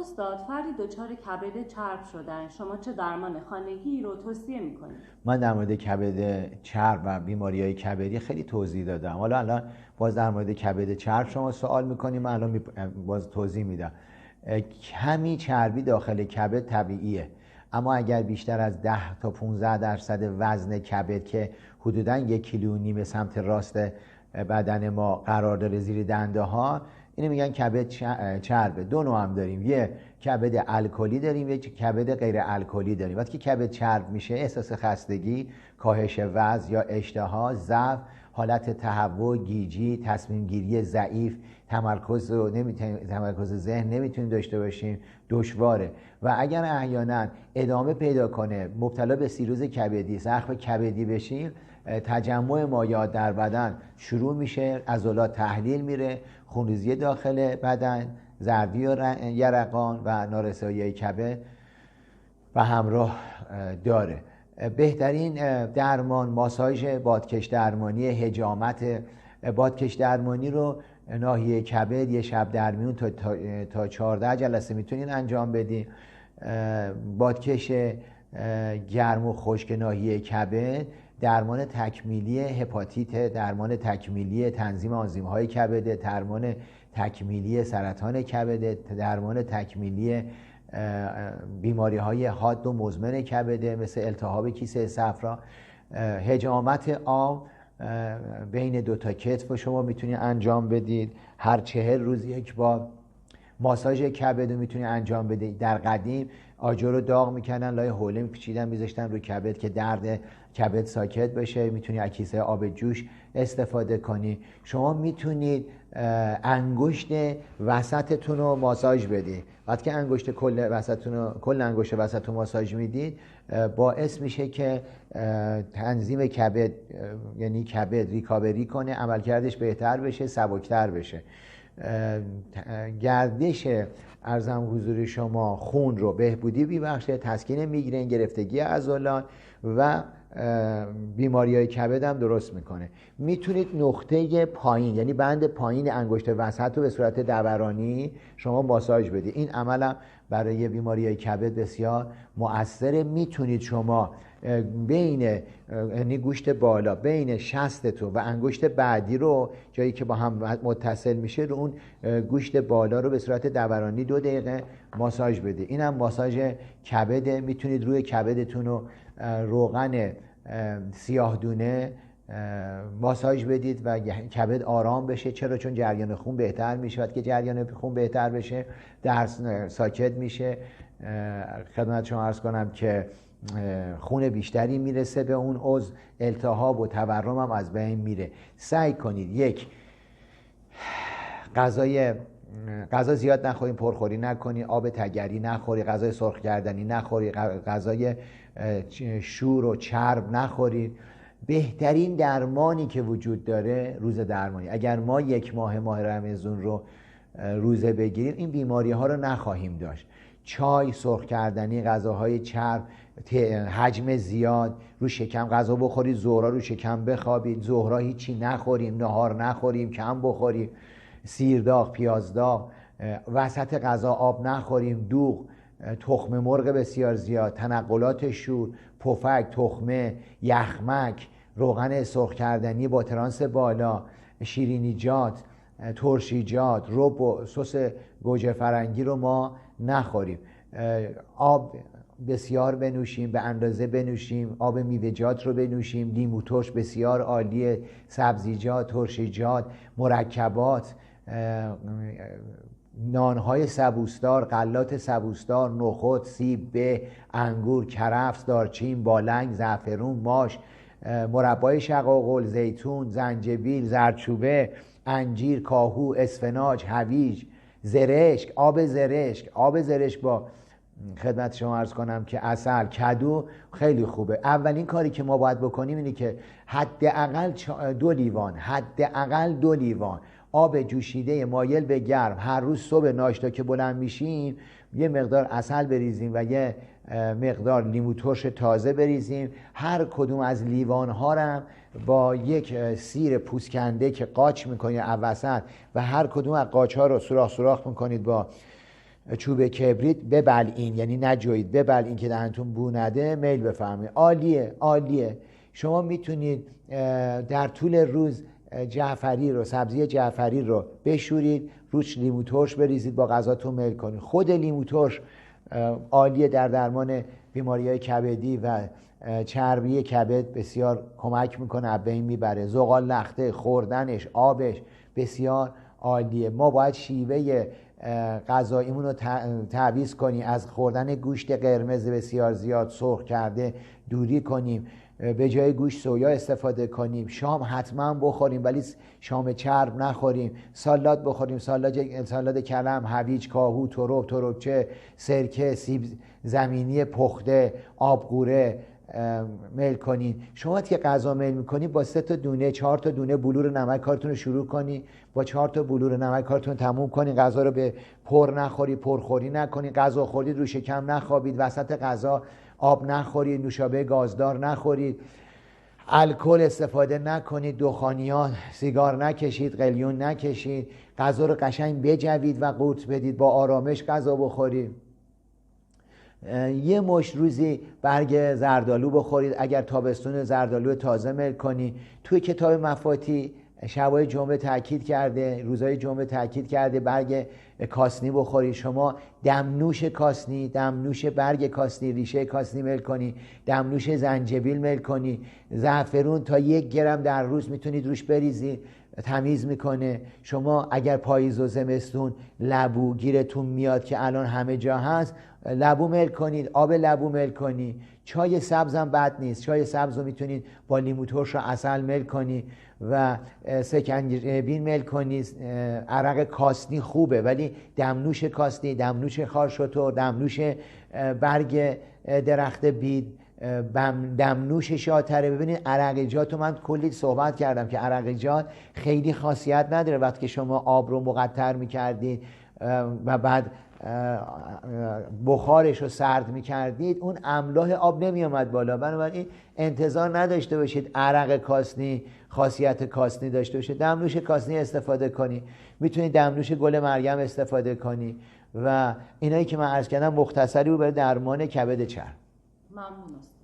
استاد، فردی دچار کبد چرب شدن، شما چه درمان خانگی رو توصیه میکنید؟ من در مورد کبد چرب و بیماری‌های کبدی خیلی توضیح دادم. حالا الان باز در مورد کبد چرب شما سوال میکنید، من الان باز توضیح میدم. کمی چربی داخل کبد طبیعیه، اما اگر بیشتر از 10 تا 15% وزن کبد که حدوداً 1.5 کیلو به سمت راست بدن ما قرار داره زیر دنده ها، اینو میگن کبد چربه. دو نوع هم داریم، یه کبد الکلی داریم، یه کبد غیر الکلی داریم. وقتی که کبد چرب میشه احساس خستگی، کاهش وزن یا اشتها، ضعف، حالت تهوع، گیجی، تصمیم گیری ضعیف، تمرکز ذهن نمیتونیم داشته باشیم، دشواره. و اگر احیانا ادامه پیدا کنه، مبتلا به سیروز کبدی، زخم کبدی بشیم، تجمع مایعات در بدن شروع میشه، عضلات تحلیل میره، خونریزی داخل بدن، زردی و یرقان و نارسایی کبد و همراه داره. بهترین درمان ماساژ بادکش درمانی حجامت. بادکش درمانی رو ناحیه کبد یه شب در میون تا 14 جلسه میتونین انجام بدین. بادکش گرم و خشک ناحیه کبد درمان تکمیلی هپاتیت، درمان تکمیلی تنظیم آنزیم‌های کبد، درمان تکمیلی سرطان کبد، درمان تکمیلی بیماری‌های حاد و مزمن کبد مثل التهاب کیسه صفرا. حجامت آب بین 2 تا کتف شما میتونید انجام بدید هر 40 روز یک بار. ماساژ کبد رو میتونید انجام بدید. در قدیم آجر رو داغ میکنن، لای حوله میپیچیدن میذاشتن رو کبد که درد کبد ساکت بشه. میتونید از کیسه آب جوش استفاده کنی. شما میتونید انگشت وسطتون رو ماساژ بدید. وقتی که انگشت کل انگشت وسط رو ماساژ میدید باعث میشه که تنظیم کبد، یعنی کبد ریکاوری کنه، عملکردش بهتر بشه، سبکتر بشه. گردش ارزم حضور شما خون رو بهبودی میبخشه، تسکین میگرن، گرفتگی عضلات و بیماری‌های کبد هم درست میکنه. میتونید نقطه پایین، یعنی بند پایین انگشت وسط رو به صورت دورانی شما ماساژ بدید. این عمل هم برای بیماری‌های کبد بسیار مؤثره. میتونید شما بین، یعنی گوشت بالا بین شستتون و انگشت بعدی رو، جایی که با هم متصل میشه، رو اون گوشت بالا رو به صورت دورانی 2 دقیقه ماساژ بده. این هم ماساژ کبده. میتونید روی کبدتون رو روغن سیاه دونه ماساژ بدید و کبد آرام بشه. چرا؟ چون جریان خون بهتر میشه. وقتی که جریان خون بهتر بشه درد ساکت میشه. خدمت شما عرض کنم که خون بیشتری میرسه به اون عضو، التهاب و تورم هم از بین میره. سعی کنید یک، غذا زیاد نخورید، پرخوری نکنید، آب تگری نخورید، غذای سرخ کردنی نخورید، غذای شور و چرب نخورید. بهترین درمانی که وجود داره روزه درمانی. اگر ما 1 ماه رمضان رو روزه بگیریم این بیماری ها رو نخواهیم داشت. چای، سرخ کردنی، غذاهای چرب، حجم زیاد، رو شکم غذا بخورید، ظهرها رو شکم بخوابید، ظهرها هیچی نخوریم، نهار نخوریم، کم بخوریم، سیرداغ، پیازداغ، وسط غذا آب نخوریم، دوغ، تخم مرغ بسیار زیاد، تنقلات شور، پفک، تخمه، یخمک، روغن سرخ کردنی با ترانس بالا، شیرینیجات، ترشیجات، رب و سس گوجه فرنگی رو ما نخوریم. آب بسیار بنوشیم، به اندازه بنوشیم، آب میوه‌جات رو بنوشیم، لیمو ترش بسیار عالیه، سبزیجات، ترشیجات، مرکبات، نانهای سبوسدار، غلات سبوسدار، نخود، سیب، به، انگور، کرفس، دارچین، بالنگ، زعفرون، ماش، مربای شقاقل، زیتون، زنجبیل، زردچوبه، انجیر، کاهو، اسفناج، هویج، زرشک، آب زرشک با خدمت شما عرض کنم که عسل، کدو خیلی خوبه. اولین کاری که ما باید بکنیم اینه که حداقل 2 لیوان آب جوشیده مایل به گرم هر روز صبح ناشتا که بلند میشیم یه مقدار عسل بریزیم و یه مقدار لیمو ترش تازه بریزیم. هر کدوم از لیوان ها رو با یک سیر پوسکنده که قاچ میکنید وسط و هر کدوم از قاچ ها رو سوراخ میکنید با چوب کبریت ببلعین، یعنی نجوید، ببلعین که دهنتون بو نده، میل بفرمایید. عالیه عالیه. شما میتونید در طول روز جعفری رو، سبزی جعفری رو بشورید، روش لیمو ترش بریزید، با غذاتون میل کنید. خود لیمو ترش عالیه در درمان بیماری‌های کبدی و چربی کبد، بسیار کمک میکنه، از بین میبره. زغال لخته خوردنش، آبش بسیار عالیه. ما باید شیوه غذاییمون رو تعویض کنیم، از خوردن گوشت قرمز بسیار زیاد سرخ کرده دوری کنیم، به جای گوشت سویا استفاده کنیم. شام حتما بخوریم ولی شام چرب نخوریم. سالاد بخوریم، سالاد کلم، هویج، کاهو، تربچه، سرکه، سیب زمینی پخته، آبقوره میل کنین. شما که غذا میل میکنی با 3 تا دونه 4 تا دونه بلور نمک کارتون رو شروع کنی، با 4 تا بلور نمک کارتون تموم کنین. غذا رو به پر نخوری، پرخوری نکنین. غذا خوردید رو شکم نخوابید، وسط غذا آب نخورید، نوشابه گازدار نخورید، الکل استفاده نکنید، دخانیات، سیگار نکشید، قلیون نکشید. غذا رو قشنگ بجوید و قورت بدید، با آرامش غذا بخورید. یه مشت روزی برگ زردآلو بخورید. اگر تابستون زردآلو تازه میل کنی. توی کتاب مفاتی شبای جمعه تاکید کرده، روزهای جمعه تاکید کرده برگ کاسنی بخورید. شما دمنوش کاسنی، دمنوش برگ کاسنی، ریشه کاسنی میل کنی، دمنوش زنجبیل میل کنی. زعفرون تا 1 گرم در روز میتونید روش بریزید، تمیز میکنه. شما اگر پاییز و زمستون لبو گیرتون میاد که الان همه جا هست، لبو میل کنید، آب لبو میل کنید. چای سبز هم بد نیست. چای سبز رو میتونید با لیمو ترش و عسل میل کنید و سکنجبین میل کنید. عرق کاسنی خوبه ولی دمنوش کاسنی، دمنوش خارشتر، دمنوش برگ درخت بید، دمنوش شاتره. ببینید عرقیجات رو من کلی صحبت کردم که عرقیجات خیلی خاصیت نداره. وقتی که شما آب رو مقطر میکردید و بعد بخارش رو سرد میکردید، اون املاح آب نمیامد بالا. بنابراین انتظار نداشته باشید عرق کاسنی خاصیت کاسنی داشته باشه. دمنوش کاسنی استفاده کنی. میتونید دمنوش گل مریم استفاده کنی و اینایی که من عرض کردم مختصری بود برای درمان کبد چرب. ممنون است.